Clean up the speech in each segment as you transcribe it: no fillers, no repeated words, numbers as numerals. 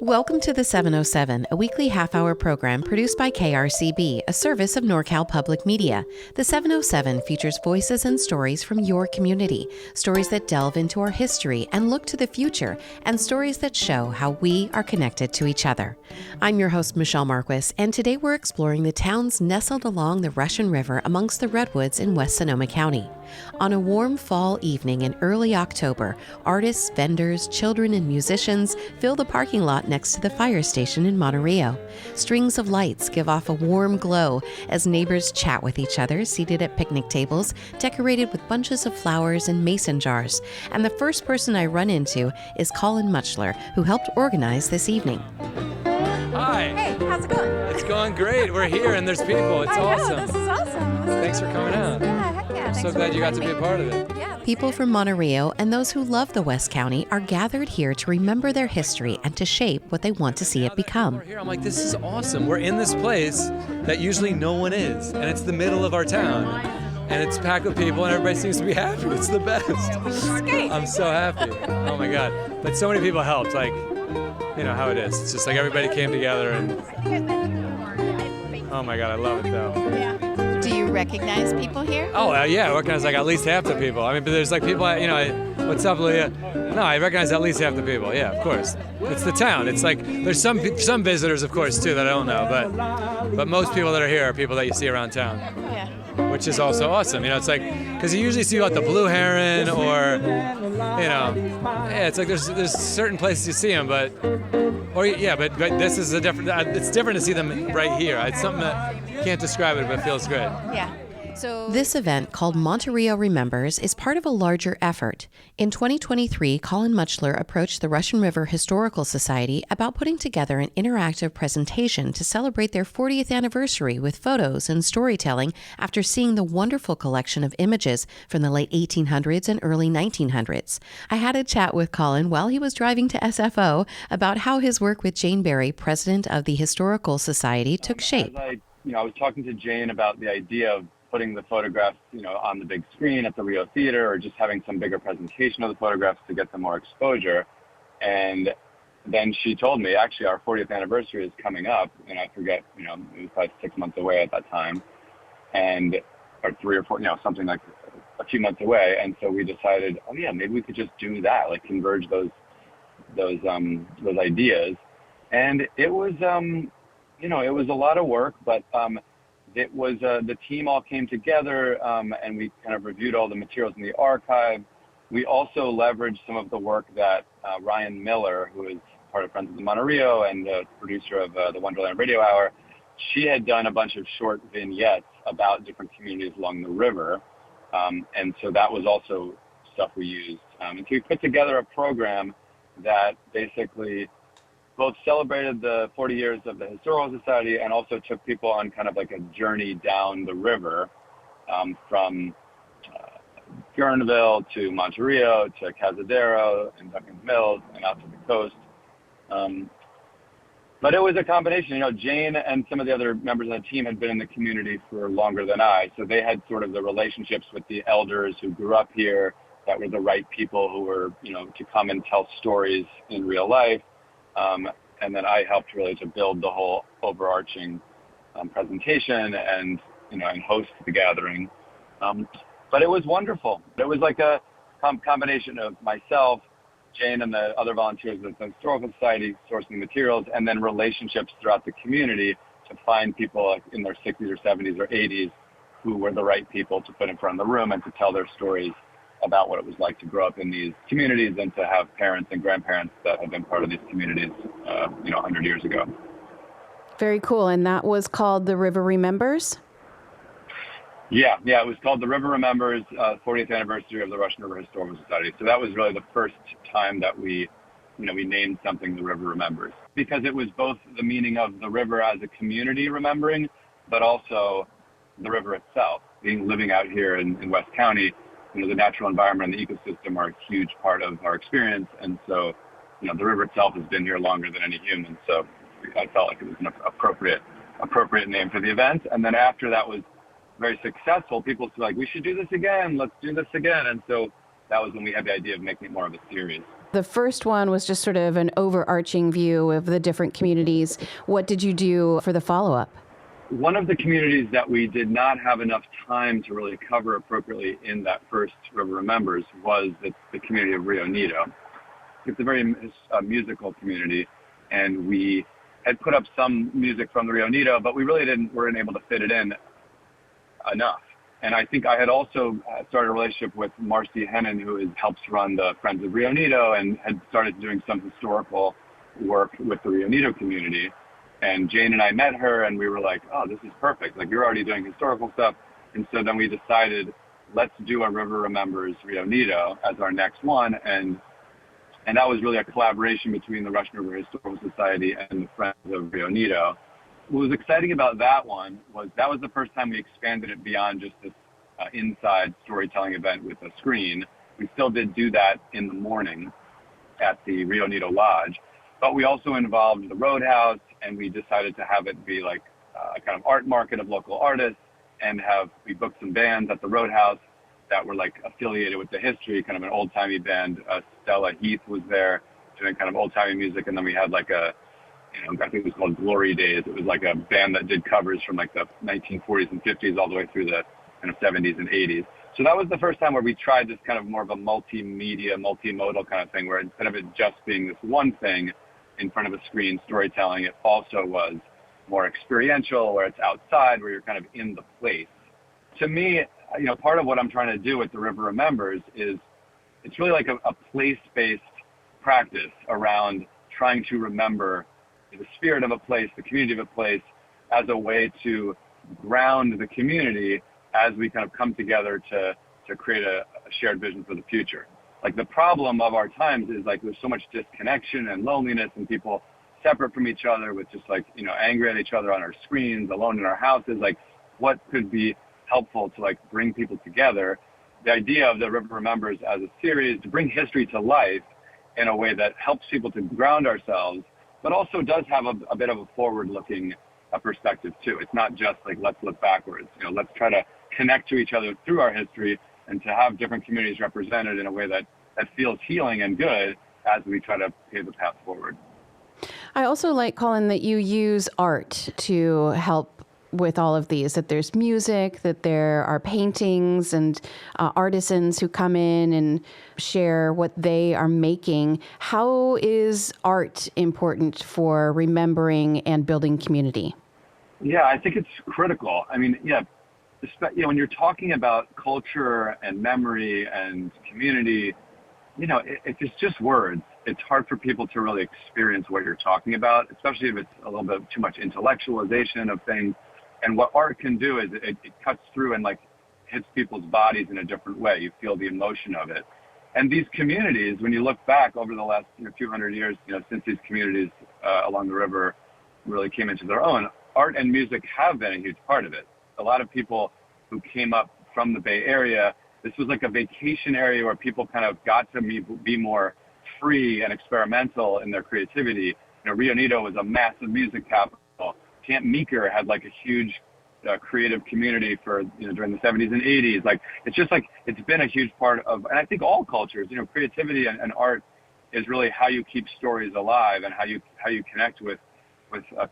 Welcome to the 707, a weekly half-hour program produced by KRCB, a service of NorCal Public Media. The 707 features voices and stories from your community, stories that delve into our history and look to the future, and stories that show how we are connected to each other. I'm your host, Michelle Marques, and today we're exploring the towns nestled along the Russian River amongst the redwoods in West Sonoma County. On a warm fall evening in early October, artists, vendors, children, and musicians fill the parking lot next to the fire station in Monte Rio. Strings of lights give off a warm glow as neighbors chat with each other seated at picnic tables, decorated with bunches of flowers and mason jars. And the first person I run into is Colin Mutchler, who helped organize this evening. Hi. Hey, how's it going? It's going great. We're here and there's people. It's awesome. This is awesome. Thanks for coming out. Yeah, heck yeah. I'm so glad you got to be a part of it. Yeah. People from Monte Rio and those who love the West County are gathered here to remember their history and to shape what they want to see it become. We're here. I'm like, this is awesome. We're in this place that usually no one is, and it's the middle of our town. And it's packed with people, and everybody seems to be happy. It's the best. I'm so happy. Oh my God. But so many people helped. Like, you know how it is. It's just like everybody came together and, oh my God, I love it though. Do you recognize people here? Oh, yeah, I recognize like at least half the people. I mean, but there's like people, what's up, Leah? No, I recognize at least half the people, yeah, of course. It's the town. It's like, there's some visitors, of course, too, that I don't know, but most people that are here are people that you see around town. Yeah. Which is also awesome. You know, it's like, because you usually see like the blue heron or, yeah, it's like there's certain places you see them, but this is a different, it's different to see them right here. It's something that you can't describe it, but it feels good. Yeah. So This event, called Monte Rio Remembers, is part of a larger effort. In 2023, Colin Mutchler approached the Russian River Historical Society about putting together an interactive presentation to celebrate their 40th anniversary with photos and storytelling after seeing the wonderful collection of images from the late 1800s and early 1900s. I had a chat with Colin while he was driving to SFO about how his work with Jane Berry, president of the Historical Society, took shape. I was talking to Jane about the idea of putting the photographs, on the big screen at the Rio Theater, or just having some bigger presentation of the photographs to get them more exposure. And then she told me, actually, our 40th anniversary is coming up, and I forget, it was probably 6 months away at that time, or 3 or 4, something like a few months away. And so we decided, oh yeah, maybe we could just do that, like converge those ideas. And it was, it was a lot of work, but it was the team all came together and we kind of reviewed all the materials in the archive. We also leveraged some of the work that Ryan Miller, who is part of Friends of the Monte Rio and producer of the Wonderland Radio Hour, she had done a bunch of short vignettes about different communities along the river. And so that was also stuff we used. And so we put together a program that basically both celebrated the 40 years of the Historical Society and also took people on kind of like a journey down the river from Guerneville to Monte Rio to Cazadero and Duncan's Mills and out to the coast. But it was a combination. Jane and some of the other members of the team had been in the community for longer than I, so they had sort of the relationships with the elders who grew up here that were the right people who were, to come and tell stories in real life. And then I helped really to build the whole overarching presentation and host the gathering. But it was wonderful. It was like a combination of myself, Jane, and the other volunteers of the Historical Society sourcing materials, and then relationships throughout the community to find people like in their 60s or 70s or 80s who were the right people to put in front of the room and to tell their stories about what it was like to grow up in these communities and to have parents and grandparents that have been part of these communities, 100 years ago. Very cool. And that was called The River Remembers? Yeah, it was called The River Remembers, 40th anniversary of the Russian River Historical Society. So that was really the first time that we named something The River Remembers, because it was both the meaning of the river as a community remembering, but also the river itself. Living out here in West County, the natural environment and the ecosystem are a huge part of our experience. And so, the river itself has been here longer than any human. So I felt like it was an appropriate name for the event. And then after that was very successful, people were like, we should do this again. Let's do this again. And so that was when we had the idea of making it more of a series. The first one was just sort of an overarching view of the different communities. What did you do for the follow-up? One of the communities that we did not have enough time to really cover appropriately in that first River Remembers was the community of Rio Nido. It's a very musical community, and we had put up some music from the Rio Nido, but we really weren't able to fit it in enough. And I think I had also started a relationship with Marcy Hennon, who helps run the Friends of Rio Nido, and had started doing some historical work with the Rio Nido community. And Jane and I met her, and we were like, oh, this is perfect. Like, you're already doing historical stuff. And so then we decided, let's do a River Remembers Rio Nido as our next one. And that was really a collaboration between the Russian River Historical Society and the Friends of Rio Nido. What was exciting about that one was that was the first time we expanded it beyond just this inside storytelling event with a screen. We still did do that in the morning at the Rio Nido Lodge, but we also involved the Roadhouse, and we decided to have it be like a kind of art market of local artists, and we booked some bands at the Roadhouse that were like affiliated with the history, kind of an old-timey band. Stella Heath was there doing kind of old-timey music, and then we had like I think it was called Glory Days. It was like a band that did covers from like the 1940s and 50s all the way through the kind of 70s and 80s. So that was the first time where we tried this kind of more of a multimedia, multimodal kind of thing, where instead of it just being this one thing in front of a screen storytelling, it also was more experiential, where it's outside, where you're kind of in the place. To me, part of what I'm trying to do with the River Remembers is it's really like a place-based practice around trying to remember the spirit of a place, the community of a place, as a way to ground the community as we kind of come together to create a shared vision for the future. Like, the problem of our times is like there's so much disconnection and loneliness, and people separate from each other with just like, angry at each other on our screens, alone in our houses. Like, what could be helpful to like bring people together? The idea of the River Remembers as a series to bring history to life in a way that helps people to ground ourselves, but also does have a bit of a forward-looking perspective too. It's not just like, let's look backwards. Let's try to connect to each other through our history, and to have different communities represented in a way that feels healing and good as we try to pave the path forward. I also like, Colin, that you use art to help with all of these, that there's music, that there are paintings and artisans who come in and share what they are making. How is art important for remembering and building community? Yeah, I think it's critical. I mean, when you're talking about culture and memory and community, if it's just words, it's hard for people to really experience what you're talking about, especially if it's a little bit too much intellectualization of things. And what art can do is it cuts through and like hits people's bodies in a different way. You feel the emotion of it. And these communities, when you look back over the last few hundred years, since these communities along the river really came into their own, art and music have been a huge part of it. A lot of people who came up from the Bay Area, this was like a vacation area where people kind of got to be more free and experimental in their creativity. Rio Nido was a massive music capital. Camp Meeker had like a huge creative community for during the 70s and 80s. Like, it's just like it's been a huge part of, and I think all cultures, creativity and art is really how you keep stories alive and how you connect with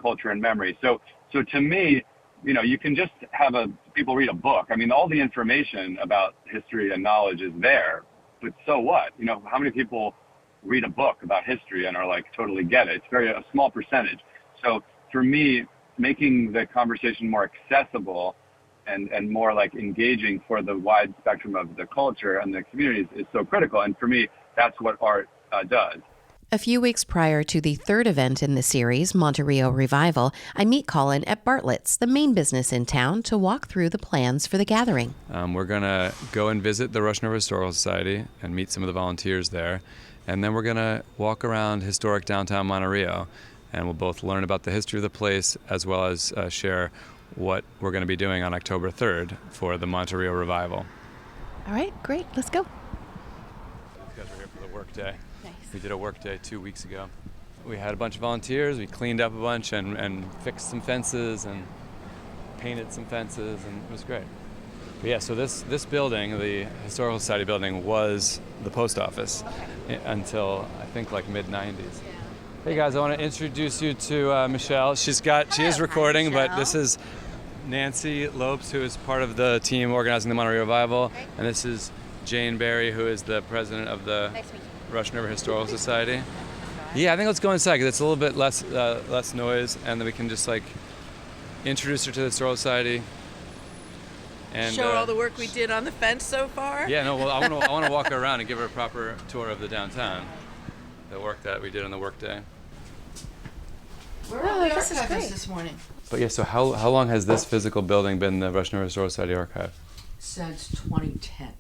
culture and memory. So to me, you can just have people read a book. I mean, all the information about history and knowledge is there, but so what? How many people read a book about history and are like totally get it? It's a small percentage. So for me, making the conversation more accessible and more like engaging for the wide spectrum of the culture and the communities is so critical. And for me, that's what art does. A few weeks prior to the third event in the series, Monte Rio Revival, I meet Colin at Bartlett's, the main business in town, to walk through the plans for the gathering. We're going to go and visit the Russian River Historical Society and meet some of the volunteers there. And then we're going to walk around historic downtown Monte Rio, and we'll both learn about the history of the place as well as share what we're going to be doing on October 3rd for the Monte Rio Revival. All right, great. Let's go. These guys are here for the work day. Nice. We did a work day 2 weeks ago. We had a bunch of volunteers. We cleaned up a bunch and fixed some fences and painted some fences, and it was great. But yeah, so this building, the Historical Society building, was the post office until I think like mid-90s. Hey guys, I want to introduce you to Michelle. She is recording, but this is Nancy Lopes, who is part of the team organizing the Monte Rio Revival, and this is Jane Berry, who is the president of the Russian River Historical Society. Yeah, I think let's go inside because it's a little bit less noise, and then we can just like introduce her to the Historical Society. And show all the work we did on the fence so far. Yeah, no. Well, I want to walk her around and give her a proper tour of the downtown, the work that we did on the workday. We're on the archives this morning. But yeah, so how long has this physical building been the Russian River Historical Society archive? Since 2010.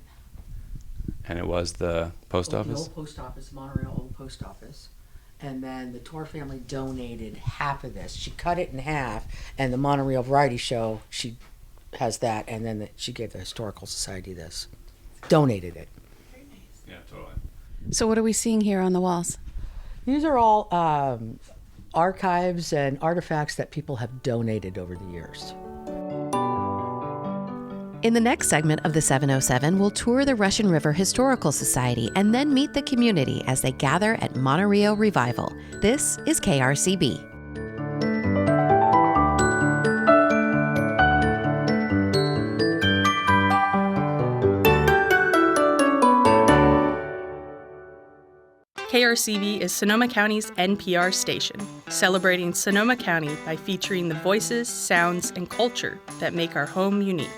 And it was the post office? The old post office, Monte Rio old post office. And then the Tor family donated half of this. She cut it in half, and the Monte Rio Variety Show, she has that, and then she gave the Historical Society this. Donated it. Yeah, totally. So what are we seeing here on the walls? These are all archives and artifacts that people have donated over the years. In the next segment of the 707, we'll tour the Russian River Historical Society and then meet the community as they gather at Monte Rio Revival. This is KRCB. KRCB is Sonoma County's NPR station, celebrating Sonoma County by featuring the voices, sounds, and culture that make our home unique.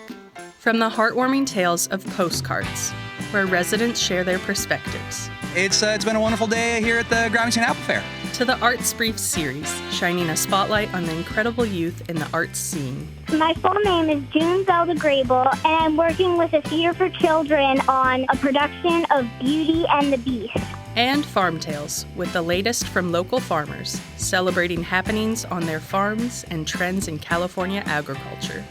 From the heartwarming tales of postcards, where residents share their perspectives. It's been a wonderful day here at the Groundington Apple Fair. To the Arts Brief series, shining a spotlight on the incredible youth in the arts scene. My full name is June Zelda Grable, and I'm working with a theater for children on a production of Beauty and the Beast. And Farm Tales, with the latest from local farmers, celebrating happenings on their farms and trends in California agriculture.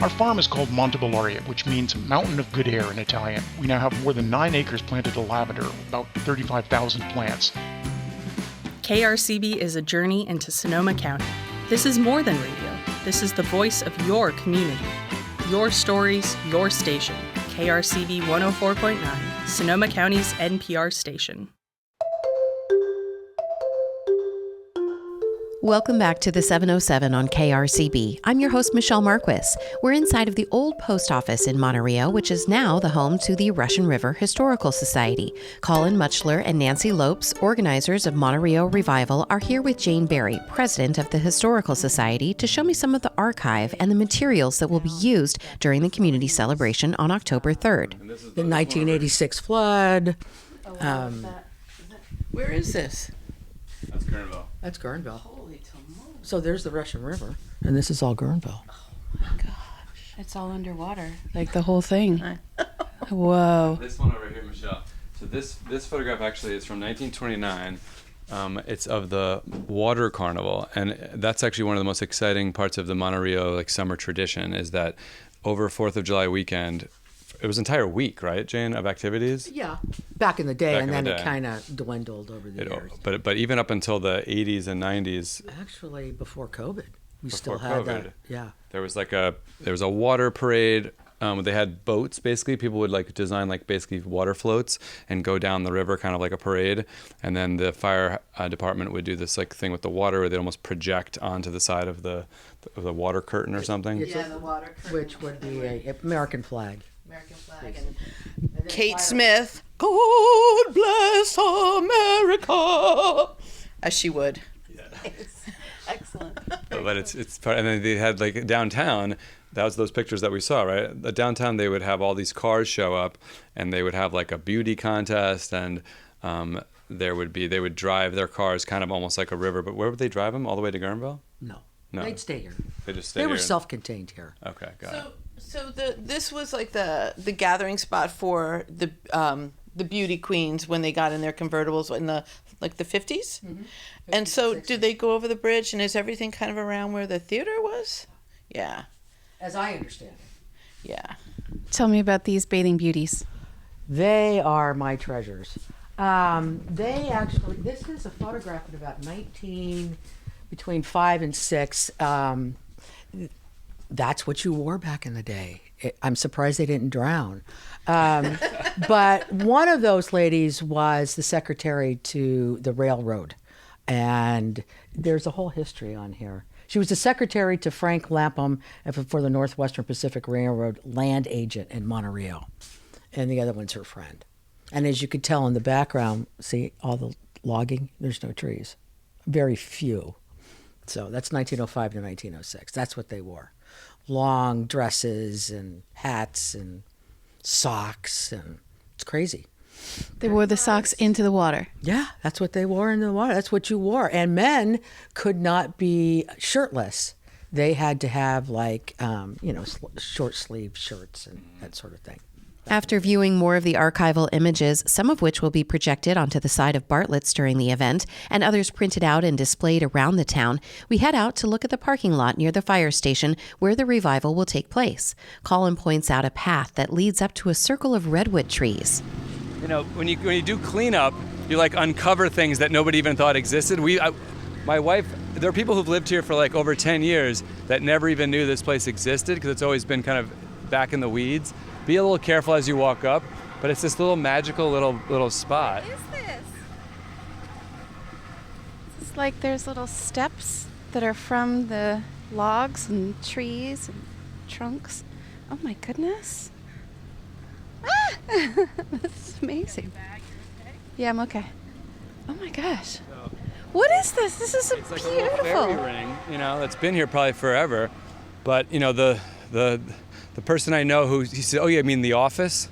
Our farm is called Monte Rio, which means Mountain of Good Air in Italian. We now have more than 9 acres planted of lavender, about 35,000 plants. KRCB is a journey into Sonoma County. This is more than radio. This is the voice of your community. Your stories, your station. KRCB 104.9, Sonoma County's NPR station. Welcome back to the 707 on KRCB. I'm your host, Michelle Marques. We're inside of the old post office in Monte Rio, which is now the home to the Russian River Historical Society. Colin Mutchler and Nancy Lopes, organizers of Monte Rio Revival, are here with Jane Berry, president of the Historical Society, to show me some of the archive and the materials that will be used during the community celebration on October 3rd. The 1986 flood. Where is this? That's Guerneville. That's Guerneville. Holy tomoto. So there's the Russian River, and this is all Guerneville. Gosh, it's all underwater. Like the whole thing. Whoa. This one over here, Michelle. So this photograph actually is from 1929. It's of the water carnival, and that's actually one of the most exciting parts of the Monte Rio like summer tradition is that over 4th of July weekend, it was an entire week, right, Jane, of activities? Yeah, back in the day, Back and in then the it day. kind of dwindled over the years. But even up until the 80s and 90s, Actually, before COVID, we Before still had that. COVID. Yeah. there was a water parade. They had boats, basically. People would like design like basically water floats and go down the river, kind of like a parade. And then the fire department would do this like thing with the water where they'd almost project onto the side of the water curtain or something. Yeah, the water curtain. Which would be a American flag. American flag. And then Kate Smith, God bless America, as she would. Excellent. But it's part, and then they had like downtown. That was those pictures that we saw, right? The downtown, they would have all these cars show up, and they would have like a beauty contest, and they would drive their cars kind of almost like a river. But where would they drive them? All the way to Guerneville? No. No. They'd stay here. They just stay They were here. self-contained here. Okay, got it. So this was like the gathering spot for the beauty queens when they got in their convertibles in the 50s. Mm-hmm. And so did they go over the bridge, and is everything kind of around where the theater was? Yeah. As I understand it. Yeah. Tell me about these bathing beauties. They are my treasures. They actually, this is a photograph at about between 5 and 6. that's what you wore back in the day. I'm surprised they didn't drown. But one of those ladies was the secretary to the railroad. And there's a whole history on here. She was the secretary to Frank Lapham for the Northwestern Pacific Railroad land agent in Monte Rio. And the other one's her friend. And as you could tell in the background, see all the logging? There's no trees. Very few. So that's 1905 to 1906. That's what they wore. Long dresses and hats and socks, and it's crazy. They wore the socks into the water. Yeah, that's what they wore in the water. That's what you wore. And men could not be shirtless. They had to have short sleeve shirts and that sort of thing. After viewing more of the archival images, some of which will be projected onto the side of Bartlett's during the event, and others printed out and displayed around the town, we head out to look at the parking lot near the fire station where the revival will take place. Colin points out a path that leads up to a circle of redwood trees. You know, when you do cleanup, you uncover things that nobody even thought existed. My wife, there are people who've lived here for over 10 years that never even knew this place existed because it's always been kind of back in the weeds. Be a little careful as you walk up, but it's this little magical little spot. What is this? It's like there's little steps that are from the logs and trees and trunks. Oh my goodness. Ah! That's amazing. Yeah, I'm okay. Oh my gosh. What is this? This is it's like beautiful. A little fairy ring, that's been here probably forever. But, the person I know he said, oh, yeah, I mean the office?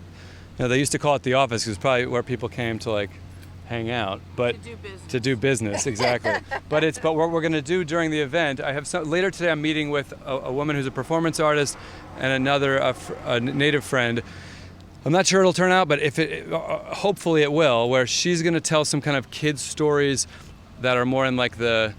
They used to call it the office because it's probably where people came to hang out. But to do business, exactly. But what we're going to do during the event, later today I'm meeting with a woman who's a performance artist and another a native friend. I'm not sure it'll turn out, but hopefully it will, where she's going to tell some kind of kids' stories that are more in the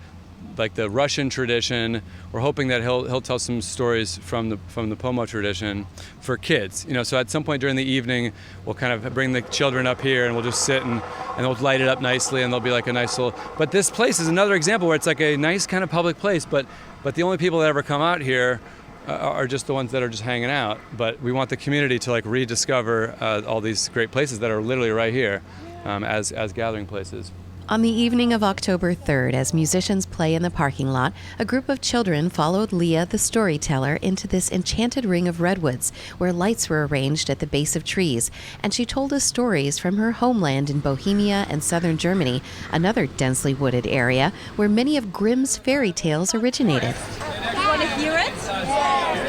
Russian tradition. We're hoping that he'll tell some stories from the Pomo tradition for kids. So at some point during the evening, we'll kind of bring the children up here and we'll just sit and we'll light it up nicely and there'll be a nice little. But this place is another example where it's a nice kind of public place, but the only people that ever come out here are just the ones that are just hanging out. But we want the community to rediscover all these great places that are literally right here as gathering places. On the evening of October 3rd, as musicians play in the parking lot, a group of children followed Leah, the storyteller, into this enchanted ring of redwoods where lights were arranged at the base of trees, and she told us stories from her homeland in Bohemia and southern Germany, another densely wooded area where many of Grimm's fairy tales originated. You want to hear it? Yeah.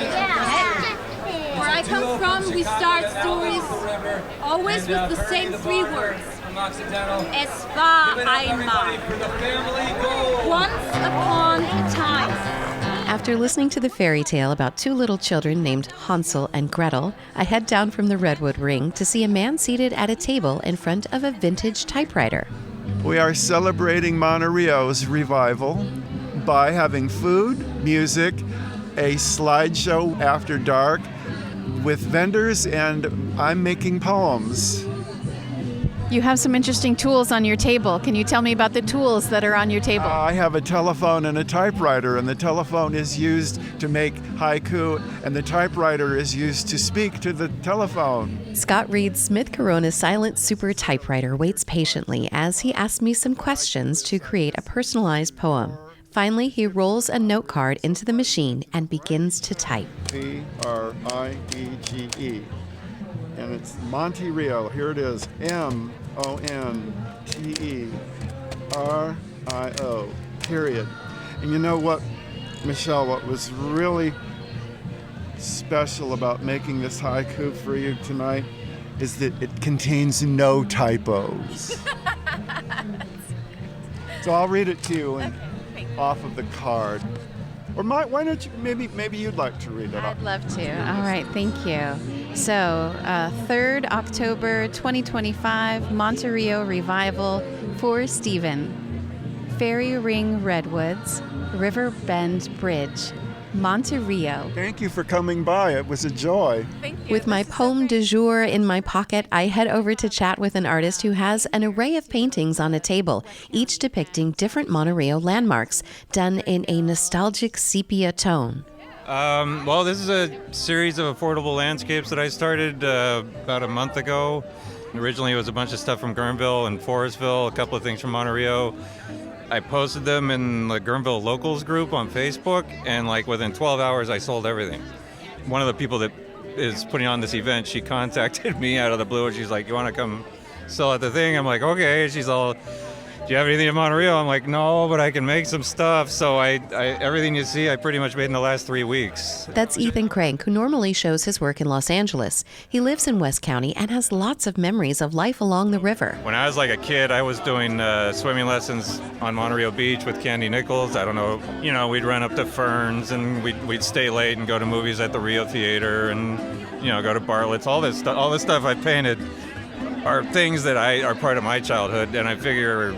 Where I come from, we start stories always with the same 3 words. Es war einmal. Once upon a time. After listening to the fairy tale about 2 little children named Hansel and Gretel, I head down from the Redwood Ring to see a man seated at a table in front of a vintage typewriter. We are celebrating Monte Rio's revival by having food, music, a slideshow after dark with vendors, and I'm making poems. You have some interesting tools on your table. Can you tell me about the tools that are on your table? I have a telephone and a typewriter, and the telephone is used to make haiku, and the typewriter is used to speak to the telephone. Scott Reed's Smith Corona Silent Super Typewriter waits patiently as he asks me some questions to create a personalized poem. Finally, he rolls a note card into the machine and begins to type. Briege. And it's Monte Rio. Here it is. MONTERIO. Period. And you know what, Michelle, what was really special about making this haiku for you tonight is that it contains no typos. So I'll read it to you off of the card. Or why don't you, maybe you'd like to read it. I'd love to. All right, thank you. So, 3rd October 2025, Monte Rio Revival for Stephen. Fairy Ring Redwoods, River Bend Bridge, Monte Rio. Thank you for coming by. It was a joy. Thank you. With my poem du jour in my pocket, I head over to chat with an artist who has an array of paintings on a table, each depicting different Monte Rio landmarks, done in a nostalgic sepia tone. Well, this is a series of affordable landscapes that I started about a month ago. Originally, it was a bunch of stuff from Guerneville and Forestville, a couple of things from Monte Rio. I posted them in the Guerneville Locals group on Facebook, and like within 12 hours, I sold everything. One of the people that is putting on this event, she contacted me out of the blue, and she's like, "You want to come sell at the thing?" I'm like, "Okay." She's all, "Do you have anything in Monte Rio?" I'm like, "No, but I can make some stuff." So I everything you see, I pretty much made in the last 3 weeks. That's Ethan Crank, who normally shows his work in Los Angeles. He lives in West County and has lots of memories of life along the river. When I was like a kid, I was doing swimming lessons on Monte Rio Beach with Candy Nichols. I don't know, we'd run up to Ferns and we'd stay late and go to movies at the Rio Theater and, go to Bartlett's. All this stuff I painted are things that are part of my childhood, and I figure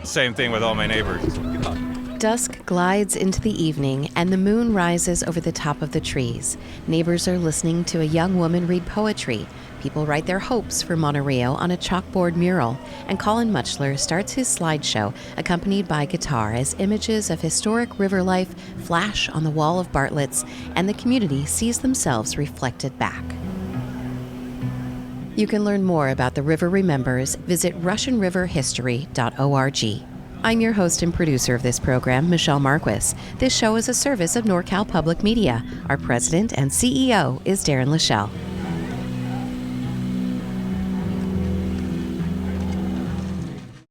same thing with all my neighbors. Dusk glides into the evening and the moon rises over the top of the trees. Neighbors are listening to a young woman read poetry. People write their hopes for Monte Rio on a chalkboard mural, and Colin Mutchler starts his slideshow accompanied by guitar as images of historic river life flash on the wall of Bartlett's, and the community sees themselves reflected back. You can learn more about the River Remembers. Visit RussianRiverHistory.org. I'm your host and producer of this program, Michelle Marques. This show is a service of NorCal Public Media. Our president and CEO is Darren Lachelle.